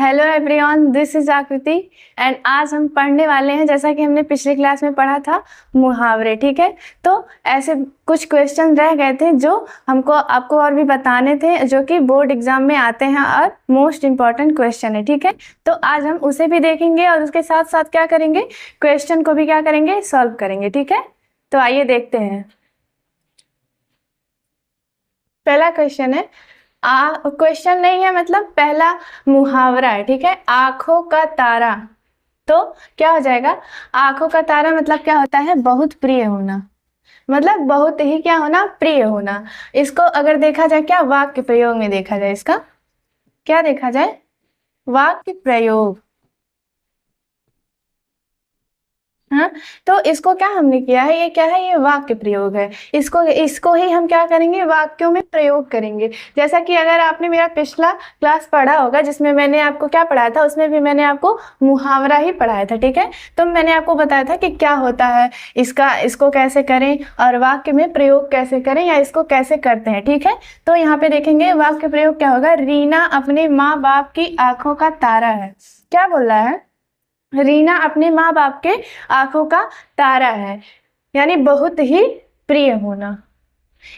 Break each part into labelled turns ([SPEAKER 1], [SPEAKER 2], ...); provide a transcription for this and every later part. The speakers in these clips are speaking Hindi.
[SPEAKER 1] हेलो एवरीवन, दिस इज आकृति एंड आज हम पढ़ने वाले हैं जैसा कि हमने पिछले क्लास में पढ़ा था मुहावरे। ठीक है, तो ऐसे कुछ क्वेश्चन रह गए थे जो हमको आपको और भी बताने थे, जो कि बोर्ड एग्जाम में आते हैं और मोस्ट इम्पॉर्टेंट क्वेश्चन है। ठीक है, तो आज हम उसे भी देखेंगे और उसके साथ साथ क्या करेंगे, क्वेश्चन को भी क्या करेंगे, सॉल्व करेंगे। ठीक है, तो आइए देखते हैं। पहला क्वेश्चन है, क्वेश्चन नहीं है, मतलब पहला मुहावरा है। ठीक है, आंखों का तारा। तो क्या हो जाएगा, आंखों का तारा मतलब क्या होता है, बहुत प्रिय होना, मतलब बहुत ही क्या होना, प्रिय होना। इसको अगर देखा जाए क्या वाक्य प्रयोग में देखा जाए, इसका क्या देखा जाए, वाक्य प्रयोग। हाँ, तो इसको क्या हमने किया है, ये क्या है, ये वाक्य प्रयोग है। इसको ही हम क्या करेंगे, वाक्यों में प्रयोग करेंगे। जैसा कि अगर आपने मेरा पिछला क्लास पढ़ा होगा जिसमें मैंने आपको क्या पढ़ाया था, उसमें भी मैंने आपको मुहावरा ही पढ़ाया था। ठीक है, तो मैंने आपको बताया था कि क्या होता है इसको कैसे करें और वाक्य में प्रयोग कैसे करें या इसको कैसे करते हैं। ठीक है, तो यहाँ पे देखेंगे वाक्य प्रयोग क्या होगा, रीना अपने माँ बाप की आंखों का तारा है। क्या बोल रहा है, रीना अपने माँ बाप के आंखों का तारा है, यानी बहुत ही प्रिय होना।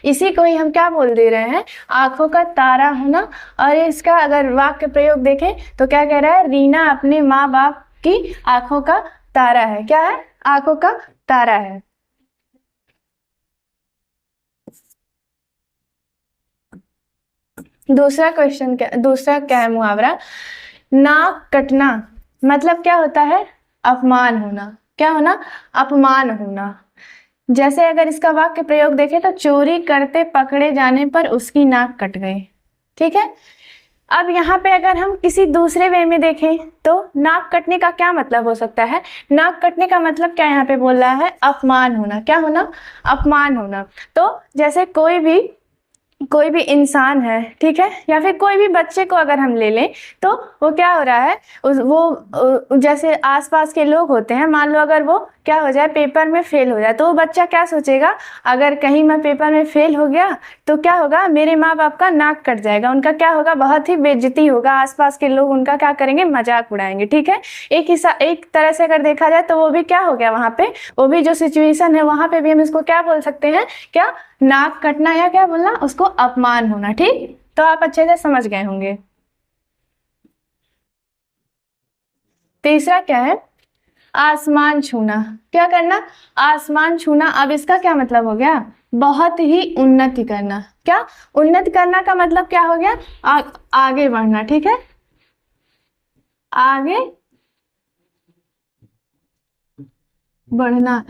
[SPEAKER 1] इसी को ही हम क्या बोल दे रहे हैं, आंखों का तारा होना। और इसका अगर वाक्य प्रयोग देखें तो क्या कह रहा है, रीना अपने माँ बाप की आंखों का तारा है। क्या है, आंखों का तारा है। दूसरा क्या है मुहावरा, नाक कटना मतलब क्या होता है, अपमान होना। क्या होना, अपमान होना। जैसे अगर इसका वाक्य प्रयोग देखें तो चोरी करते पकड़े जाने पर उसकी नाक कट गई। ठीक है, अब यहाँ पे अगर हम किसी दूसरे वे में देखें तो नाक कटने का क्या मतलब हो सकता है, नाक कटने का मतलब क्या यहाँ पे बोल रहा है, अपमान होना। क्या होना, अपमान होना। तो जैसे कोई भी इंसान है, ठीक है, या फिर कोई भी बच्चे को अगर हम ले लें तो वो क्या हो रहा है, जैसे आसपास के लोग होते हैं, मान लो अगर वो क्या हो जाए, पेपर में फेल हो जाए, तो वो बच्चा क्या सोचेगा, अगर कहीं मैं पेपर में फेल हो गया तो क्या होगा, मेरे माँ बाप का नाक कट जाएगा, उनका क्या होगा, बहुत ही बेइज्जती होगा, आसपास के लोग उनका क्या करेंगे, मजाक उड़ाएंगे। ठीक है, एक तरह से अगर देखा जाए तो वो भी क्या हो गया, वहां पे वो भी जो सिचुएशन है वहां पे भी हम इसको क्या बोल सकते हैं, क्या, नाक कटना, या क्या बोलना, उसको अपमान होना। ठीक, तो आप अच्छे से समझ गए होंगे। तीसरा क्या है, आसमान छूना। क्या करना, आसमान छूना। अब इसका क्या मतलब हो गया, बहुत ही उन्नति करना। क्या, उन्नति करना का मतलब क्या हो गया, आगे बढ़ना। ठीक है, आगे बढ़ना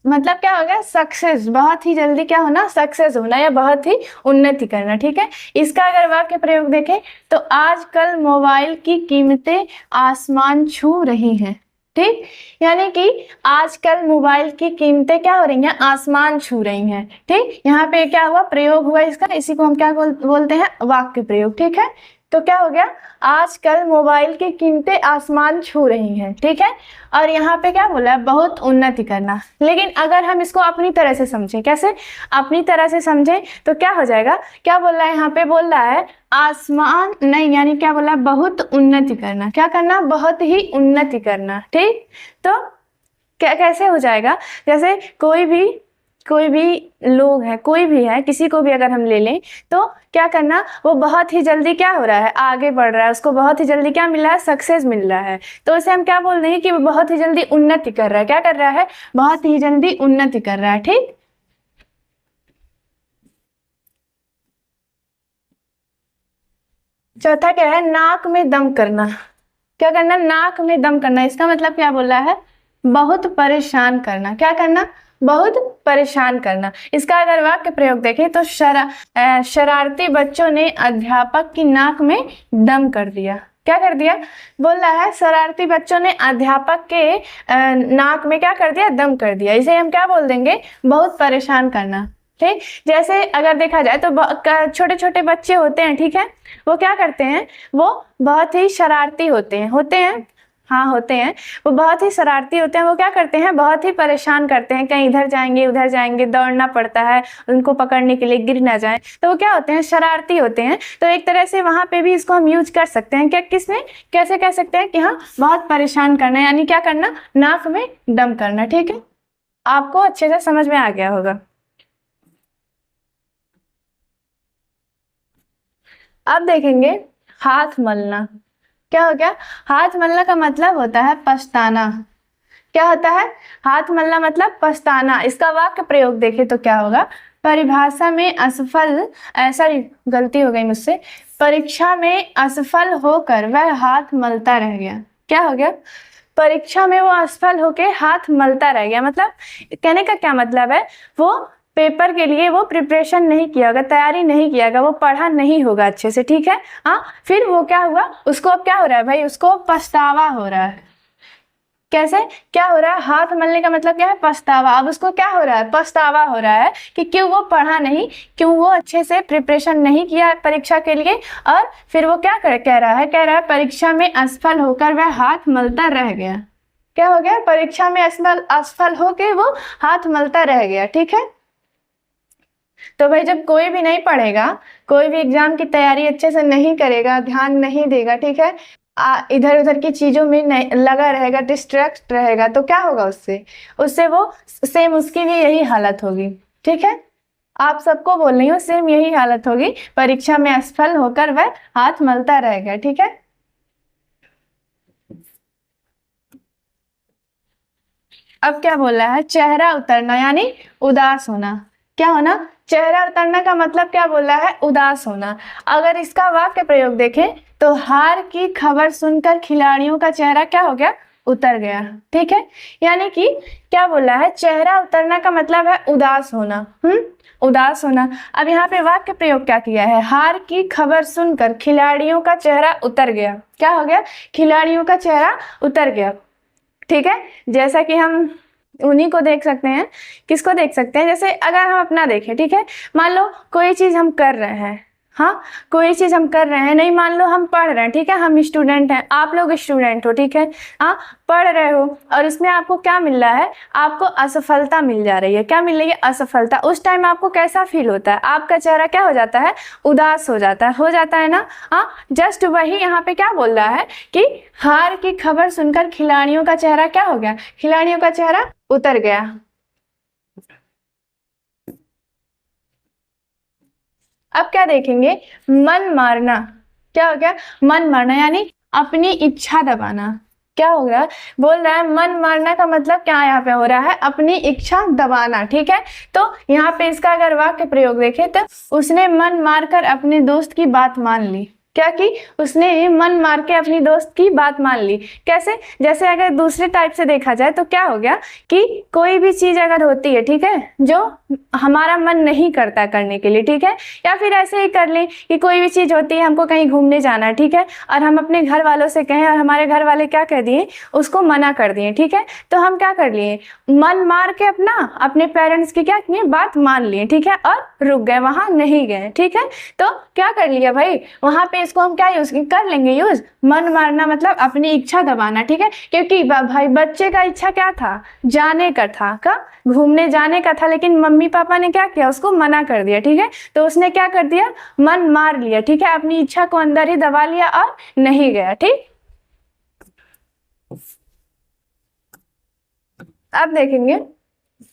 [SPEAKER 1] मतलब क्या हो गया, सक्सेस, बहुत ही जल्दी क्या होना, सक्सेस होना या बहुत ही उन्नति करना। ठीक है, इसका अगर वाक्य प्रयोग देखें तो आजकल मोबाइल की कीमतें आसमान छू रही हैं। ठीक, यानी कि आजकल मोबाइल की कीमतें क्या हो रही हैं, आसमान छू रही हैं। ठीक, यहाँ पे क्या हुआ, प्रयोग हुआ इसका, इसी को हम क्या बोलते हैं, वाक्य प्रयोग। ठीक है, तो क्या हो गया, आजकल मोबाइल की कीमतें आसमान छू रही हैं। ठीक है, और यहाँ पे क्या बोला है, बहुत उन्नति करना। लेकिन अगर हम इसको अपनी तरह से समझें, कैसे, अपनी तरह से समझें तो क्या हो जाएगा, क्या बोल रहा है, यहाँ पे बोल रहा है आसमान नहीं, यानी क्या बोला, बहुत उन्नति करना। क्या करना, बहुत ही उन्नति करना। ठीक, तो क्या कैसे हो जाएगा, जैसे कोई भी लोग है, कोई भी है, किसी को भी अगर हम ले लें तो क्या करना, वो बहुत ही जल्दी क्या हो रहा है, आगे बढ़ रहा है, उसको बहुत ही जल्दी क्या मिल रहा है, सक्सेस मिल रहा है, तो इसे हम क्या बोल रहे हैं कि वो बहुत ही जल्दी उन्नति कर रहा है। क्या कर रहा है, बहुत ही जल्दी उन्नति कर रहा है। ठीक, चौथा क्या है, नाक में दम करना। क्या करना, नाक में दम करना। इसका मतलब क्या बोल रहा है, बहुत परेशान करना। क्या करना, बहुत परेशान करना। इसका अगर वाक्य प्रयोग देखें तो शरारती बच्चों ने अध्यापक की नाक में दम कर दिया। क्या कर दिया, बोल रहा है शरारती बच्चों ने अध्यापक के नाक में क्या कर दिया, दम कर दिया। इसे हम क्या बोल देंगे, बहुत परेशान करना। ठीक, जैसे अगर देखा जाए तो छोटे छोटे बच्चे होते हैं, ठीक है, वो क्या करते हैं, वो बहुत ही शरारती होते हैं। हाँ होते हैं, वो बहुत ही शरारती होते हैं। वो क्या करते हैं, बहुत ही परेशान करते हैं, कहीं इधर जाएंगे उधर जाएंगे, दौड़ना पड़ता है उनको पकड़ने के लिए, गिर ना जाए। तो वो क्या होते हैं, शरारती होते हैं। तो एक तरह से वहां पे भी इसको हम यूज कर सकते हैं। क्या, किसमें, कैसे कह सकते हैं कि हाँ बहुत परेशान करना, यानी क्या करना, नाक में दम करना। ठीक है, आपको अच्छे से समझ में आ गया होगा। अब देखेंगे हाथ मलना। क्या हो गया, हाथ मलना का मतलब होता है पछताना। क्या होता है, हाथ मलना मतलब पछताना। इसका वाक्य प्रयोग देखें तो क्या होगा, परिभाषा में असफल, ऐसा गलती हो गई मुझसे, परीक्षा में असफल होकर वह हाथ मलता रह गया। क्या हो गया, परीक्षा में वो असफल होके हाथ मलता रह गया। मतलब कहने का क्या मतलब है, वो पेपर के लिए वो प्रिपरेशन नहीं किया होगा, तैयारी नहीं किया होगा, वो पढ़ा नहीं होगा अच्छे से। ठीक है, हाँ, फिर वो क्या हुआ, उसको अब क्या हो रहा है भाई, उसको पछतावा हो रहा है। कैसे, क्या हो रहा है, हाथ मलने का मतलब क्या है, पछतावा। अब उसको क्या हो रहा है, पछतावा हो रहा है कि क्यों वो पढ़ा नहीं, क्यों वो अच्छे से प्रिपरेशन नहीं किया परीक्षा के लिए। और फिर वो क्या कह रहा है, कह रहा है परीक्षा में असफल होकर वह हाथ मलता रह गया। क्या हो गया, परीक्षा में असफल असफल होकर वो हाथ मलता रह गया। ठीक है, तो भाई जब कोई भी नहीं पढ़ेगा, कोई भी एग्जाम की तैयारी अच्छे से नहीं करेगा, ध्यान नहीं देगा, ठीक है, इधर उधर की चीजों में नहीं लगा रहेगा, डिस्ट्रैक्ट रहेगा, तो क्या होगा उससे, उससे वो सेम उसकी भी यही हालत होगी। ठीक है, आप सबको बोल रही हूँ, सेम यही हालत होगी, परीक्षा में असफल होकर वह हाथ मलता रहेगा। ठीक है, अब क्या बोल रहा है, चेहरा उतरना यानी उदास होना। क्या होना, चेहरा उतरना का मतलब क्या बोल रहा है, उदास होना। अगर इसका वाक्य प्रयोग देखें तो हार की खबर सुनकर खिलाड़ियों का चेहरा क्या हो गया, उतर गया। ठीक है, यानी कि क्या बोल रहा है, चेहरा उतरना का मतलब है उदास होना। उदास होना। अब यहाँ पे वाक्य प्रयोग क्या किया है, हार की खबर सुनकर खिलाड़ियों का चेहरा उतर गया। क्या हो गया, खिलाड़ियों का चेहरा उतर गया। ठीक है, जैसा कि हम उन्हीं को देख सकते हैं, किसको देख सकते हैं, जैसे अगर हम अपना देखें, ठीक है, मान लो कोई चीज हम कर रहे हैं, हाँ, कोई चीज हम कर रहे हैं, नहीं मान लो हम पढ़ रहे हैं, ठीक है, हम स्टूडेंट हैं, आप लोग स्टूडेंट हो, ठीक है, हाँ, पढ़ रहे हो, और इसमें आपको क्या मिल रहा है, आपको असफलता मिल जा रही है। क्या मिल रही है, असफलता। उस टाइम आपको कैसा फील होता है, आपका चेहरा क्या हो जाता है, उदास हो जाता है ना। हाँ, जस्ट वही यहाँ पे क्या बोल रहा है कि हार की खबर सुनकर खिलाड़ियों का चेहरा क्या हो गया, खिलाड़ियों का चेहरा उतर गया। अब क्या देखेंगे, मन मारना। क्या हो गया, मन मारना यानी अपनी इच्छा दबाना। क्या हो रहा है, बोल रहा है मन मारना का मतलब क्या यहाँ पे हो रहा है, अपनी इच्छा दबाना। ठीक है, तो यहाँ पे इसका अगर वाक्य प्रयोग देखें तो उसने मन मारकर अपने दोस्त की बात मान ली। क्या की, उसने मन मार के अपनी दोस्त की बात मान ली। कैसे, जैसे अगर दूसरे टाइप से देखा जाए तो क्या हो गया कि कोई भी चीज अगर होती है, ठीक है, जो हमारा मन नहीं करता करने के लिए, ठीक है, या फिर ऐसे ही कर लें कि कोई भी चीज होती है, हमको कहीं घूमने जाना है, ठीक है, और हम अपने घर वालों से कहें और हमारे घर वाले क्या कह दिए, उसको मना कर दिए। ठीक है, तो हम क्या कर लिए, मन मार के अपने पेरेंट्स की क्या किए, बात मान लिए। ठीक है, और रुक गए, वहां नहीं गए। ठीक है, तो क्या कर लिया भाई, वहां पे इसको हम क्या यूज कर लेंगे, यूज मन मारना मतलब अपनी इच्छा दबाना। ठीक है, क्योंकि भाई बच्चे का इच्छा क्या था, जाने का था, का घूमने जाने का था, लेकिन मम्मी पापा ने क्या किया, उसको मना कर दिया। ठीक है, तो उसने क्या कर दिया, मन मार लिया। ठीक है, अपनी इच्छा को अंदर ही दबा लिया और नहीं गया। ठीक, अब देखेंगे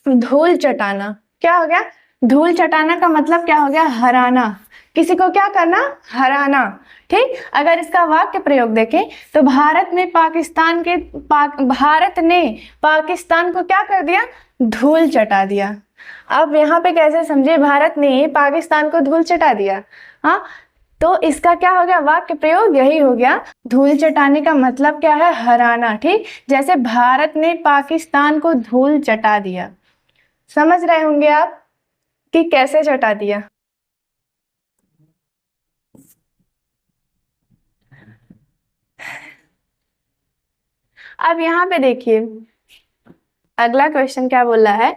[SPEAKER 1] धूल चटाना। क्या हो गया, धूल चटाना का मतलब क्या हो गया, हराना, किसी को क्या करना, हराना। ठीक, अगर इसका वाक्य प्रयोग देखें तो भारत ने पाकिस्तान को क्या कर दिया, धूल चटा दिया। अब यहाँ पे कैसे समझे, भारत ने पाकिस्तान को धूल चटा दिया। हाँ, तो इसका क्या हो गया, वाक्य प्रयोग यही हो गया। धूल चटाने का मतलब क्या है, हराना। ठीक, जैसे भारत ने पाकिस्तान को धूल चटा दिया। समझ रहे होंगे आप कि कैसे चटा दिया। अब यहाँ पे देखिए अगला क्वेश्चन क्या बोल रहा है,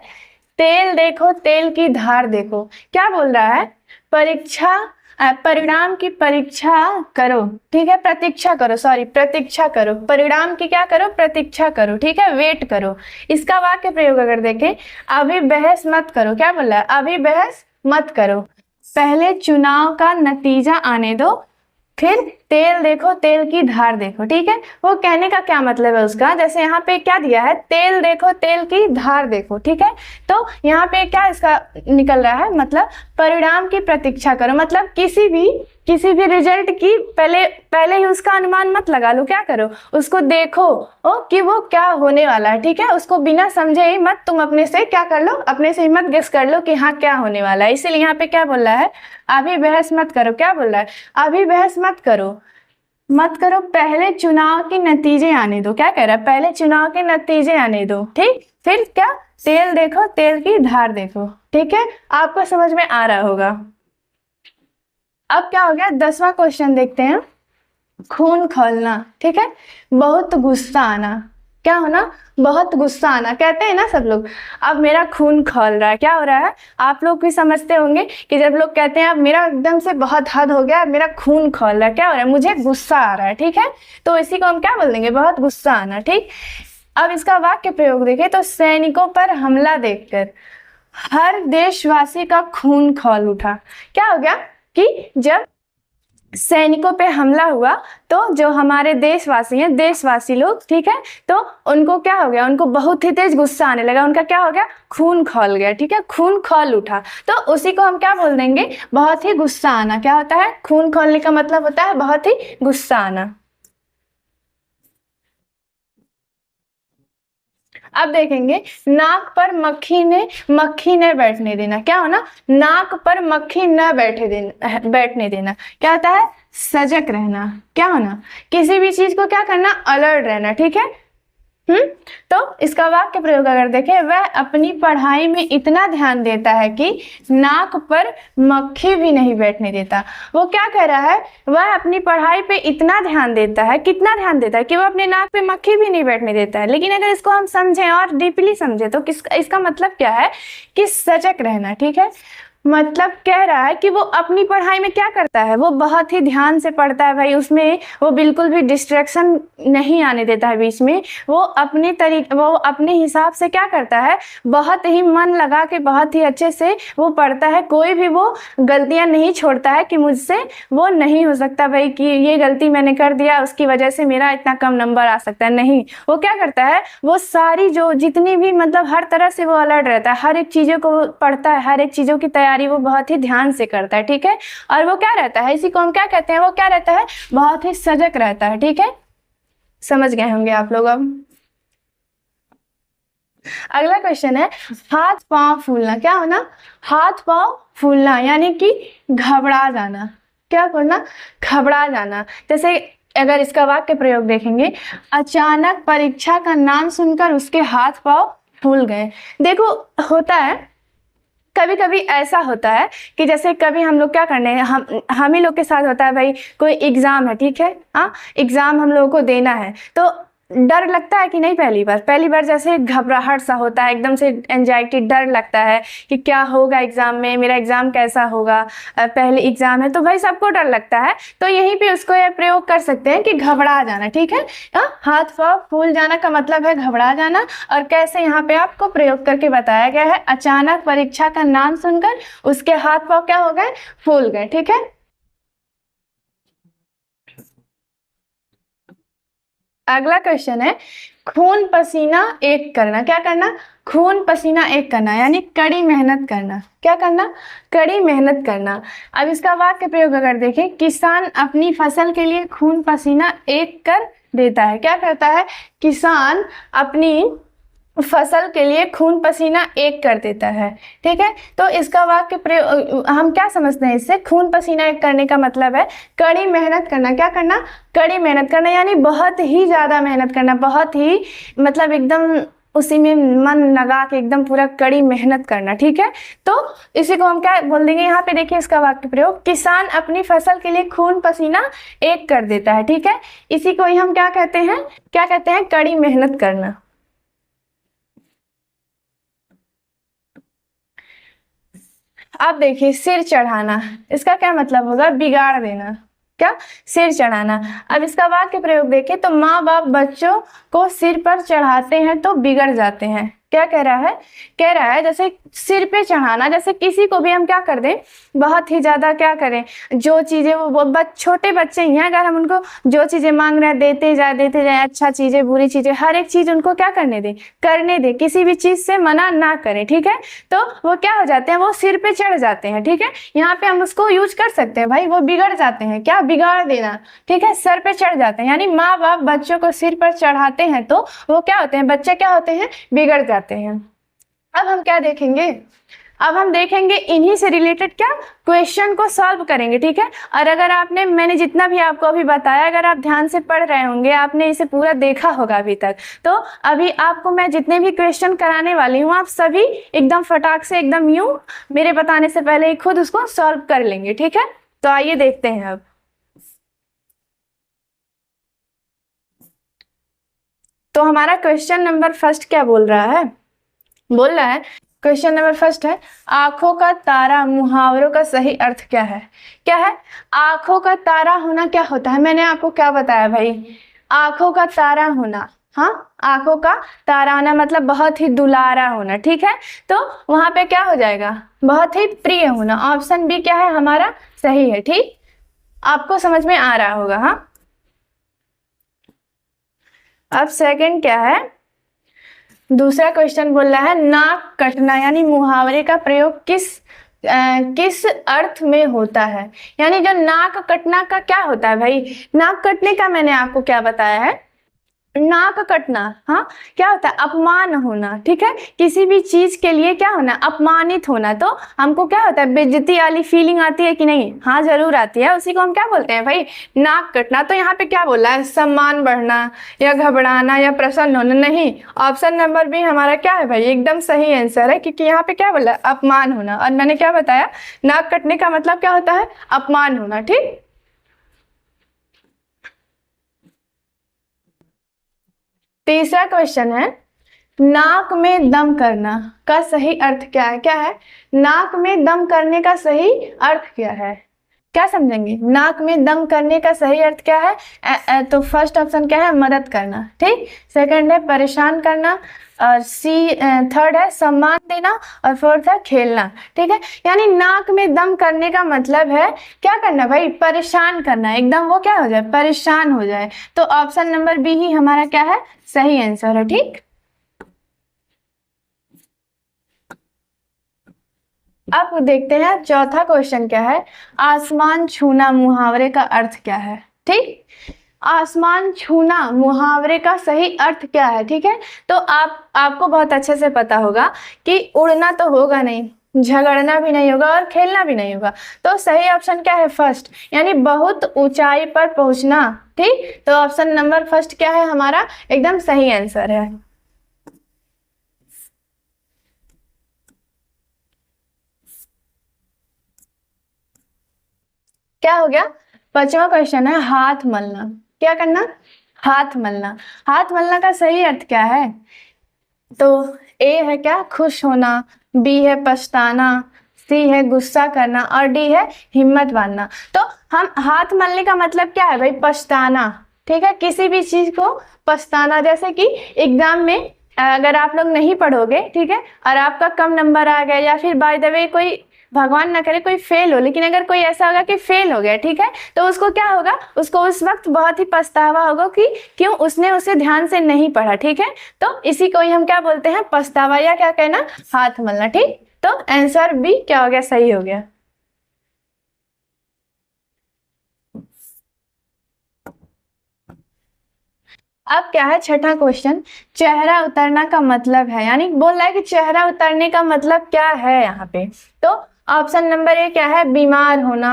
[SPEAKER 1] तेल देखो तेल की धार देखो। क्या बोल रहा है, परीक्षा परिणाम की परीक्षा करो, ठीक है, प्रतीक्षा करो, सॉरी प्रतीक्षा करो, परिणाम की क्या करो, प्रतीक्षा करो, ठीक है, वेट करो। इसका वाक्य प्रयोग अगर देखें, अभी बहस मत करो, क्या बोल रहा है, अभी बहस मत करो, पहले चुनाव का नतीजा आने दो, फिर तेल देखो तेल की धार देखो, ठीक है। वो कहने का क्या मतलब है उसका, जैसे यहाँ पे क्या दिया है, तेल देखो तेल की धार देखो, ठीक है। तो यहाँ पे क्या इसका निकल रहा है, मतलब परिणाम की प्रतीक्षा करो, मतलब किसी भी रिजल्ट की पहले ही उसका अनुमान मत लगा लो, क्या करो, उसको देखो कि वो क्या होने वाला है, ठीक है। उसको बिना समझे ही मत तुम अपने से क्या कर लो, अपने से ही मत गेस कर लो कि हाँ क्या होने वाला है। इसीलिए यहाँ पे क्या बोल रहा है, अभी बहस मत करो, क्या बोल रहा है, अभी बहस मत करो, पहले चुनाव के नतीजे आने दो, क्या कह रहा है, पहले चुनाव के नतीजे आने दो, ठीक। फिर क्या, तेल देखो तेल की धार देखो, ठीक है, आपको समझ में आ रहा होगा। अब क्या हो गया, 10वां क्वेश्चन देखते हैं, खून खौलना, ठीक है, बहुत गुस्सा आना, क्या होना, बहुत गुस्सा आना, कहते हैं ना सब लोग, अब मेरा खून खौल रहा है, क्या हो रहा है, आप लोग भी समझते होंगे कि जब लोग कहते हैं अब मेरा एकदम से बहुत हद हो गया, मेरा खून खौल रहा है, क्या हो रहा है, मुझे गुस्सा आ रहा है, ठीक है। तो इसी को हम क्या बोल देंगे, बहुत गुस्सा आना, ठीक। अब इसका वाक्य प्रयोग देखें तो सैनिकों पर हमला देखकर हर देशवासी का खून खौल उठा, क्या हो गया कि जब सैनिकों पे हमला हुआ तो जो हमारे देशवासी हैं, देशवासी लोग, ठीक है, तो उनको क्या हो गया, उनको बहुत ही तेज गुस्सा आने लगा, उनका क्या हो गया, खून खौल गया, ठीक है, खून खौल उठा। तो उसी को हम क्या बोल देंगे, बहुत ही गुस्सा आना। क्या होता है, खून खौलने का मतलब होता है बहुत ही गुस्सा आना। अब देखेंगे, नाक पर मक्खी ने बैठने देना, क्या होना, नाक पर मक्खी न बैठने देना, क्या होता है, सजग रहना, क्या होना, किसी भी चीज को क्या करना, अलर्ट रहना, ठीक है। तो इसका वाक्य प्रयोग अगर देखें, वह अपनी पढ़ाई में इतना ध्यान देता है कि नाक पर मक्खी भी नहीं बैठने देता। वो क्या कह रहा है, वह अपनी पढ़ाई पे इतना ध्यान देता है, कितना ध्यान देता है कि वो अपने नाक पे मक्खी भी नहीं बैठने देता है। लेकिन अगर इसको हम समझें और डीपली समझें तो इसका मतलब क्या है कि सजग रहना, ठीक है। मतलब कह रहा है कि वो अपनी पढ़ाई में क्या करता है, वो बहुत ही ध्यान से पढ़ता है भाई, उसमें वो बिल्कुल भी डिस्ट्रैक्शन नहीं आने देता है बीच में, वो अपने हिसाब से क्या करता है, बहुत ही मन लगा के बहुत ही अच्छे से वो पढ़ता है, कोई भी वो गलतियां नहीं छोड़ता है कि मुझसे वो नहीं हो सकता भाई कि ये गलती मैंने कर दिया उसकी वजह से मेरा इतना कम नंबर आ सकता है, नहीं। वो क्या करता है, वो सारी जो जितनी भी मतलब हर तरह से वो अलर्ट रहता है, हर एक चीज़ों को पढ़ता है, हर एक चीज़ों की तैयारी वो बहुत ही ध्यान से करता है, ठीक है। और वो क्या रहता है, इसी को हम क्या कहते हैं, वो क्या रहता है, बहुत ही सजग रहता है, ठीक है। समझ गए होंगे आप लोग। अब अगला क्वेश्चन है, हाथ पांव फूलना, क्या होना, हाथ पांव फूलना यानी कि घबरा जाना, क्या करना, घबरा जाना। जैसे अगर इसका वाक्य प्रयोग देखेंगे, अचानक परीक्षा का नाम सुनकर उसके हाथ पांव फूल गए। देखो होता है, कभी कभी ऐसा होता है कि जैसे कभी हम लोग क्या करने हैं, हम ही लोग के साथ होता है भाई, कोई एग्जाम है, ठीक है, हाँ एग्जाम हम लोगों को देना है, तो डर लगता है कि नहीं, पहली बार जैसे घबराहट सा होता है, एकदम से एंजाइटी, डर लगता है कि क्या होगा एग्जाम में, मेरा एग्जाम कैसा होगा, पहले एग्जाम है, तो भाई सबको डर लगता है। तो यहीं पे उसको ये प्रयोग कर सकते हैं कि घबरा जाना, ठीक है, हाथ पांव फूल जाना का मतलब है घबरा जाना। और कैसे, यहाँ पे आपको प्रयोग करके बताया गया है, अचानक परीक्षा का नाम सुनकर उसके हाथ पांव क्या हो गए, फूल गए, ठीक है। अगला क्वेश्चन है, खून पसीना एक करना, क्या करना, खून पसीना एक करना यानी कड़ी मेहनत करना, क्या करना, कड़ी मेहनत करना। अब इसका वाक्य प्रयोग अगर देखें, किसान अपनी फसल के लिए खून पसीना एक कर देता है, क्या करता है, किसान अपनी फसल के लिए खून पसीना एक कर देता है, ठीक है। तो इसका वाक्य प्रयोग हम क्या समझते हैं, इससे खून पसीना एक करने का मतलब है कड़ी मेहनत करना, क्या करना, कड़ी मेहनत करना यानी बहुत ही ज्यादा मेहनत करना, बहुत ही मतलब एकदम उसी में मन लगा के एकदम पूरा कड़ी मेहनत करना, ठीक है। तो इसी को हम क्या बोल देंगे, यहाँ पे देखिए इसका वाक्य प्रयोग, किसान अपनी फसल के लिए खून पसीना एक कर देता है, ठीक है। इसी को ही हम क्या कहते हैं, कड़ी मेहनत करना। अब देखिए सिर चढ़ाना, इसका क्या मतलब होगा? बिगाड़ देना। क्या? सिर चढ़ाना। अब इसका वाक्य प्रयोग देखें तो माँ बाप बच्चों को सिर पर चढ़ाते हैं तो बिगड़ जाते हैं। क्या कह रहा है? कह रहा है जैसे सिर पे चढ़ाना, जैसे किसी को भी हम क्या कर दें, बहुत ही ज्यादा क्या करें, जो चीजें वो छोटे बच्चे ही हैं, अगर हम उनको जो चीजें मांग रहे हैं देते जाए, अच्छा चीजें बुरी चीजें हर एक चीज उनको क्या करने दे, किसी भी चीज से मना ना करें, ठीक है। तो वो क्या हो जाते हैं, वो सिर पे चढ़ जाते हैं, ठीक है। यहाँ पे हम उसको यूज कर सकते हैं भाई, वो बिगड़ जाते हैं। क्या? बिगाड़ देना, ठीक है, सर पे चढ़ जाते हैं। यानी माँ बाप बच्चों को सिर पर चढ़ाते हैं तो वो क्या होते हैं, बच्चे क्या होते हैं, बिगड़ जाते हैं। अब हम क्या देखेंगे? अब हम देखेंगे इन्हीं से रिलेटेड क्या क्वेश्चन को सॉल्व करेंगे, ठीक है। और अगर मैंने जितना भी आपको अभी बताया, अगर आप ध्यान से पढ़ रहे होंगे, आपने इसे पूरा देखा होगा अभी तक, तो अभी आपको मैं जितने भी क्वेश्चन कराने वाली हूँ, आप सभी एकदम फटाक से, एकदम यूं मेरे बताने से पहले ही खुद उसको सॉल्व कर लेंगे, ठीक है। तो आइए देखते हैं अब। तो हमारा क्वेश्चन नंबर फर्स्ट क्या बोल रहा है? बोल रहा है, क्वेश्चन नंबर फर्स्ट है, आंखों का तारा मुहावरों का सही अर्थ क्या है? क्या है? आंखों का तारा होना क्या होता है? मैंने आपको क्या बताया भाई? आंखों का तारा होना, हाँ, आंखों का तारा होना मतलब बहुत ही दुलारा होना, ठीक है। तो वहां पे क्या हो जाएगा? बहुत ही प्रिय होना। ऑप्शन बी क्या है हमारा? सही है, ठीक। आपको समझ में आ रहा होगा, हाँ। अब सेकंड क्या है? दूसरा क्वेश्चन बोल रहा है, नाक कटना यानी मुहावरे का प्रयोग किस अर्थ में होता है? यानी जो नाक कटना का क्या होता है भाई? नाक कटने का मैंने आपको क्या बताया है? नाक कटना, हाँ, क्या होता है? अपमान होना, ठीक है। किसी भी चीज के लिए क्या होना? अपमानित होना। तो हमको क्या होता है, बेइज्जती वाली फीलिंग आती है कि नहीं? हाँ, जरूर आती है। उसी को हम क्या बोलते हैं भाई? नाक कटना। तो यहाँ पे क्या बोला है? सम्मान बढ़ना या घबराना या प्रसन्न होना? नहीं, ऑप्शन नंबर बी हमारा क्या है भाई? एकदम सही आंसर है, क्योंकि यहाँ पे क्या बोला? अपमान होना। और मैंने क्या बताया? नाक कटने का मतलब क्या होता है? अपमान होना, ठीक। तीसरा क्वेश्चन है, नाक में दम करना का सही अर्थ क्या है? क्या है? नाक में दम करने का सही अर्थ क्या है? क्या समझेंगे? नाक में दम करने का सही अर्थ क्या है? तो फर्स्ट ऑप्शन क्या है? मदद करना, ठीक। सेकंड है परेशान करना, और थर्ड है सम्मान देना, और फोर्थ है खेलना, ठीक है। यानी नाक में दम करने का मतलब है क्या करना भाई? परेशान करना, एकदम वो क्या हो जाए? परेशान हो जाए। तो ऑप्शन नंबर बी ही हमारा क्या है? सही आंसर है, ठीक। अब देखते हैं चौथा क्वेश्चन क्या है, आसमान छूना मुहावरे का अर्थ क्या है? ठीक, आसमान छूना मुहावरे का सही अर्थ क्या है? ठीक है, तो आपको बहुत अच्छे से पता होगा कि उड़ना तो होगा नहीं, झगड़ना भी नहीं होगा और खेलना भी नहीं होगा। तो सही ऑप्शन क्या है? फर्स्ट, यानी बहुत ऊंचाई पर पहुंचना। ठीक, तो ऑप्शन नंबर फर्स्ट क्या है हमारा? एकदम सही आंसर है। क्या हो गया? पांचवा क्वेश्चन है, हाथ मलना। क्या करना? हाथ मलना। हाथ मलना का सही अर्थ क्या है? तो ए है क्या? खुश होना, बी है पछताना, सी है गुस्सा करना, और डी है हिम्मत बांधना। तो हम हाथ मलने का मतलब क्या है भाई? पछताना, ठीक है, किसी भी चीज को पछताना। जैसे कि एग्जाम में अगर आप लोग नहीं पढ़ोगे, ठीक है, और आपका कम नंबर आ गया, या फिर बाय द वे कोई, भगवान ना करे कोई फेल हो, लेकिन अगर कोई ऐसा होगा कि फेल हो गया, ठीक है, तो उसको क्या होगा? उसको उस वक्त बहुत ही पछतावा होगा कि क्यों उसने उसे ध्यान से नहीं पढ़ा, ठीक है। तो इसी को ही हम क्या बोलते हैं? पछतावा, या क्या कहना? हाथ मलना, ठीक। तो आंसर बी क्या हो गया? सही हो गया। अब क्या है? छठा क्वेश्चन, चेहरा उतरना का मतलब है, यानी बोल रहा है कि चेहरा उतरने का मतलब क्या है यहाँ पे? तो ऑप्शन नंबर ए क्या है? बीमार होना,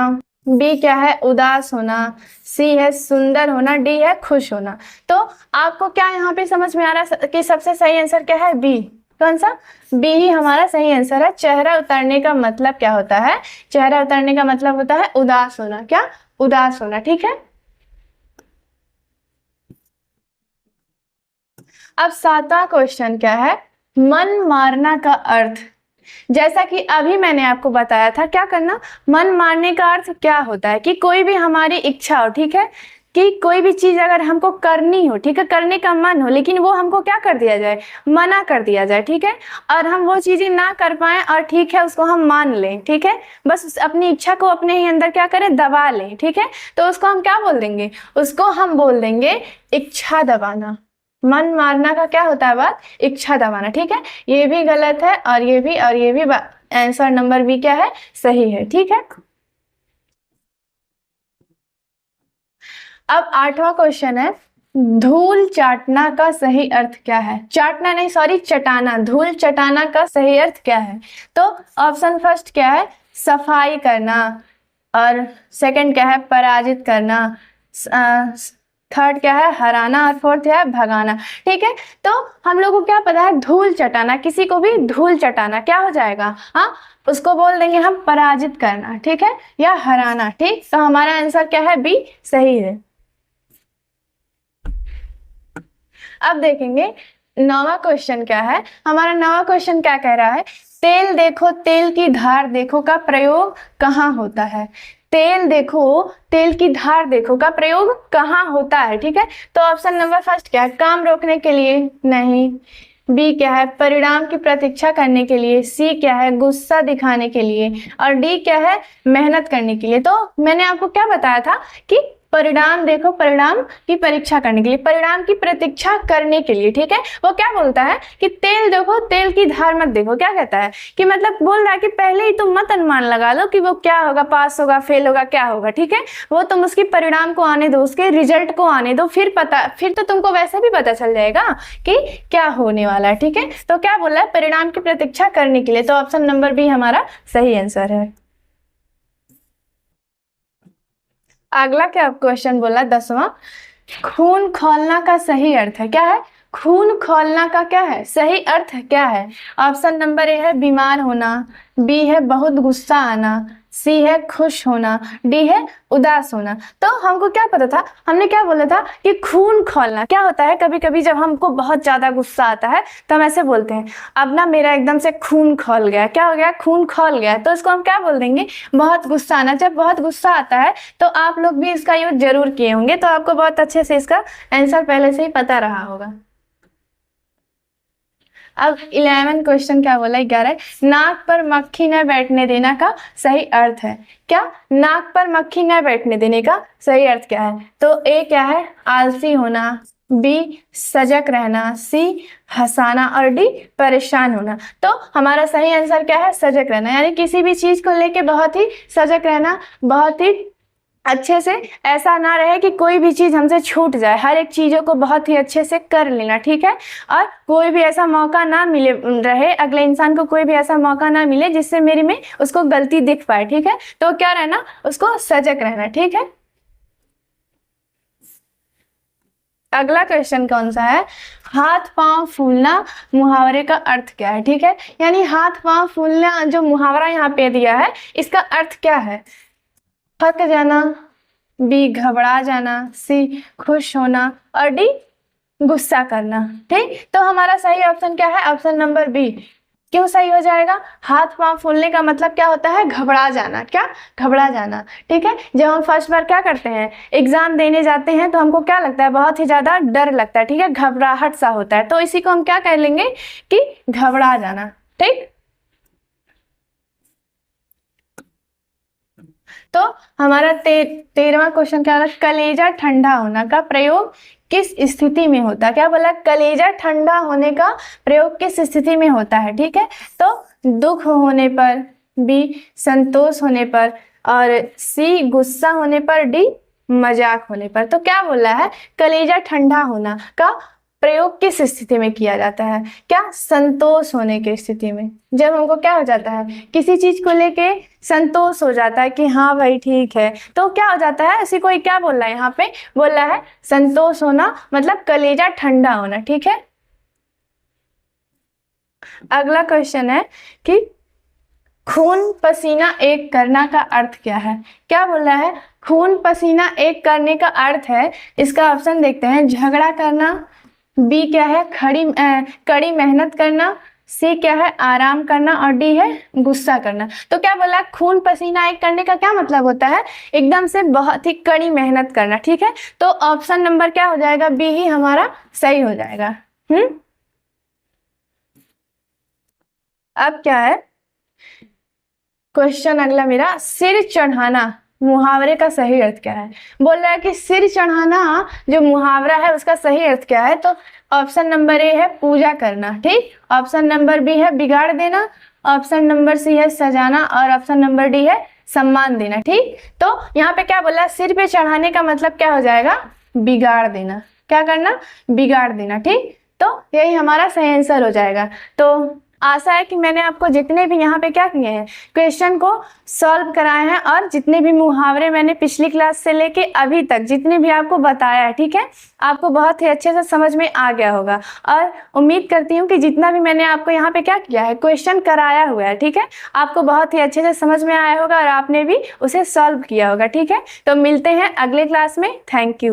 [SPEAKER 1] बी क्या है? उदास होना, सी है सुंदर होना, डी है खुश होना। तो आपको क्या यहाँ पे समझ में आ रहा है कि सबसे सही आंसर क्या है? बी। कौन सा? बी ही हमारा सही आंसर है। चेहरा उतरने का मतलब क्या होता है? चेहरा उतरने का मतलब होता है उदास होना। क्या? उदास होना, ठीक है। अब सातवां क्वेश्चन क्या है? मन मारना का अर्थ जैसा कि अभी मैंने आपको बताया था, क्या करना, मन मारने का अर्थ क्या होता है कि कोई भी हमारी इच्छा हो, ठीक है, कि कोई भी चीज अगर हमको करनी हो, ठीक है, करने का मन हो, लेकिन वो हमको क्या कर दिया जाए, मना कर दिया जाए, ठीक है, और हम वो चीजें ना कर पाए और ठीक है उसको हम मान लें, ठीक है, बस अपनी इच्छा को अपने ही अंदर क्या करें, दबा लें, ठीक है, तो उसको हम क्या बोल देंगे, उसको हम बोल देंगे इच्छा दबाना। मन मारना का क्या होता है बात, इच्छा दबाना, ठीक है, ये भी गलत है और ये भी आंसर नंबर बी क्या है, सही है, ठीक है। अब 8वां क्वेश्चन है, धूल चाटना का सही अर्थ क्या है, चाटना नहीं सॉरी चटाना, धूल चटाना का सही अर्थ क्या है। तो ऑप्शन फर्स्ट क्या है, सफाई करना, और सेकंड क्या है, पराजित करना, थर्ड क्या है, हराना, और फोर्थ है भगाना, ठीक है। तो हम लोग को क्या पता है, धूल चटाना, किसी को भी धूल चटाना क्या हो जाएगा, हाँ, उसको बोल देंगे हम पराजित करना, ठीक है, या हराना, ठीक। तो हमारा आंसर क्या है, बी सही है। अब देखेंगे 9वां क्वेश्चन क्या है, हमारा 9वां क्वेश्चन क्या कह रहा है, तेल देखो तेल की धार देखो का प्रयोग कहाँ होता है। तेल देखो तेल की धार देखो का प्रयोग कहाँ होता है, ठीक है। तो ऑप्शन नंबर फर्स्ट क्या है, काम रोकने के लिए, नहीं। बी क्या है, परिणाम की प्रतीक्षा करने के लिए, सी क्या है, गुस्सा दिखाने के लिए, और डी क्या है, मेहनत करने के लिए। तो मैंने आपको क्या बताया था कि परिणाम देखो, परिणाम की परीक्षा करने के लिए, परिणाम की प्रतीक्षा करने के लिए, ठीक है। वो क्या बोलता है कि तेल देखो तेल की धार मत देखो, क्या कहता है कि मतलब बोल रहा है कि पहले ही तुम मत अनुमान लगा लो कि वो क्या होगा, पास होगा फेल होगा क्या होगा, ठीक है, वो तुम उसकी परिणाम को आने दो, उसके रिजल्ट को आने दो, फिर तो तुमको वैसे भी पता चल जाएगा कि क्या होने वाला है, ठीक है। तो क्या बोला है, परिणाम की प्रतीक्षा करने के लिए। तो ऑप्शन नंबर बी हमारा सही आंसर है। अगला क्या क्वेश्चन बोला 10वां, खून खौलना का सही अर्थ है क्या है, खून खौलना का क्या है, सही अर्थ क्या है। ऑप्शन नंबर ए है बीमार होना, बी है बहुत गुस्सा आना, सी है खुश होना, डी है उदास होना। तो हमको क्या पता था, हमने क्या बोला था कि खून खौलना क्या होता है, कभी कभी जब हमको बहुत ज्यादा गुस्सा आता है तो हम ऐसे बोलते हैं, अब ना मेरा एकदम से खून खौल गया, क्या हो गया, खून खौल गया। तो इसको हम क्या बोल देंगे, बहुत गुस्सा आना। जब बहुत गुस्सा आता है तो आप लोग भी इसका यूज जरूर किए होंगे, तो आपको बहुत अच्छे से इसका आंसर पहले से ही पता रहा होगा। अब 11 क्वेश्चन क्या बोला, 11, नाक पर मक्खी न बैठने देना का सही अर्थ है क्या, नाक पर मक्खी न बैठने देने का सही अर्थ क्या है। तो ए क्या है, आलसी होना, बी सजग रहना, सी हंसाना, और डी परेशान होना। तो हमारा सही आंसर क्या है, सजग रहना, यानी किसी भी चीज को लेके बहुत ही सजग रहना, बहुत ही अच्छे से, ऐसा ना रहे कि कोई भी चीज हमसे छूट जाए, हर एक चीजों को बहुत ही अच्छे से कर लेना, ठीक है। और कोई भी ऐसा मौका ना मिले रहे, अगले इंसान को कोई भी ऐसा मौका ना मिले जिससे मेरी में उसको गलती दिख पाए, ठीक है। तो क्या रहना, उसको सजग रहना, ठीक है। अगला क्वेश्चन कौन सा है, हाथ पांव फूलना मुहावरे का अर्थ क्या है, ठीक है। यानी हाथ पांव फूलना जो मुहावरा यहाँ पे दिया है, इसका अर्थ क्या है, थक जाना, बी घबरा जाना, सी खुश होना, और डी गुस्सा करना, ठीक। तो हमारा सही ऑप्शन क्या है, ऑप्शन नंबर बी। क्यों सही हो जाएगा, हाथ पांव फूलने का मतलब क्या होता है, घबरा जाना, क्या, घबरा जाना, ठीक है। जब हम फर्स्ट बार क्या करते हैं, एग्जाम देने जाते हैं तो हमको क्या लगता है, बहुत ही ज्यादा डर लगता है, ठीक है, घबराहट सा होता है, तो इसी को हम क्या कह लेंगे कि घबरा जाना, ठीक। तो हमारा 13वां क्वेश्चन क्या है, कलेजा ठंडा होना का प्रयोग किस स्थिति में होता है, क्या बोला, कलेजा ठंडा होने का प्रयोग किस स्थिति में होता है, ठीक है। तो दुख होने पर, बी संतोष होने पर, और सी गुस्सा होने पर, डी मजाक होने पर। तो क्या बोला है, कलेजा ठंडा होना का प्रयोग किस स्थिति में किया जाता है, क्या, संतोष होने की स्थिति में। जब हमको क्या हो जाता है, किसी चीज को लेके संतोष हो जाता है कि हाँ भाई ठीक है, तो क्या हो जाता है, इसी को क्या बोल रहा है यहाँ पे, बोल रहा है संतोष होना, मतलब कलेजा ठंडा होना, ठीक है। अगला क्वेश्चन है कि खून पसीना एक करना का अर्थ क्या है, क्या बोल रहा है, खून पसीना एक करने का अर्थ है, इसका ऑप्शन देखते हैं, झगड़ा करना, बी क्या है, कड़ी मेहनत करना, सी क्या है, आराम करना, और डी है गुस्सा करना। तो क्या बोला, खून पसीना एक करने का क्या मतलब होता है, एकदम से बहुत ही कड़ी मेहनत करना, ठीक है। तो ऑप्शन नंबर क्या हो जाएगा, बी ही हमारा सही हो जाएगा। अब क्या है क्वेश्चन अगला मेरा, सिर चढ़ाना मुहावरे का सही अर्थ क्या है। बोल रहा है कि सिर चढ़ाना जो मुहावरा है उसका सही अर्थ क्या है। तो ऑप्शन नंबर ए है पूजा करना, ठीक। ऑप्शन नंबर बी है बिगाड़ देना, ऑप्शन नंबर सी है सजाना, और ऑप्शन नंबर डी है सम्मान देना, ठीक। तो यहाँ पे क्या बोला, सिर पे चढ़ाने का मतलब क्या हो जाएगा, बिगाड़ देना। क्या करना, बिगाड़ देना, ठीक। तो यही हमारा सही आंसर हो जाएगा। तो आशा है कि मैंने आपको जितने भी यहाँ पे क्या किए हैं, क्वेश्चन को सॉल्व कराए हैं, और जितने भी मुहावरे मैंने पिछली क्लास से लेके अभी तक जितने भी आपको बताया है, ठीक है, आपको बहुत ही अच्छे से समझ में आ गया होगा। और उम्मीद करती हूँ कि जितना भी मैंने आपको यहाँ पे क्या किया है, क्वेश्चन कराया हुआ है, ठीक है, आपको बहुत ही अच्छे से समझ में आया होगा और आपने भी उसे सॉल्व किया होगा, ठीक है। तो मिलते हैं अगले क्लास में। Thank you.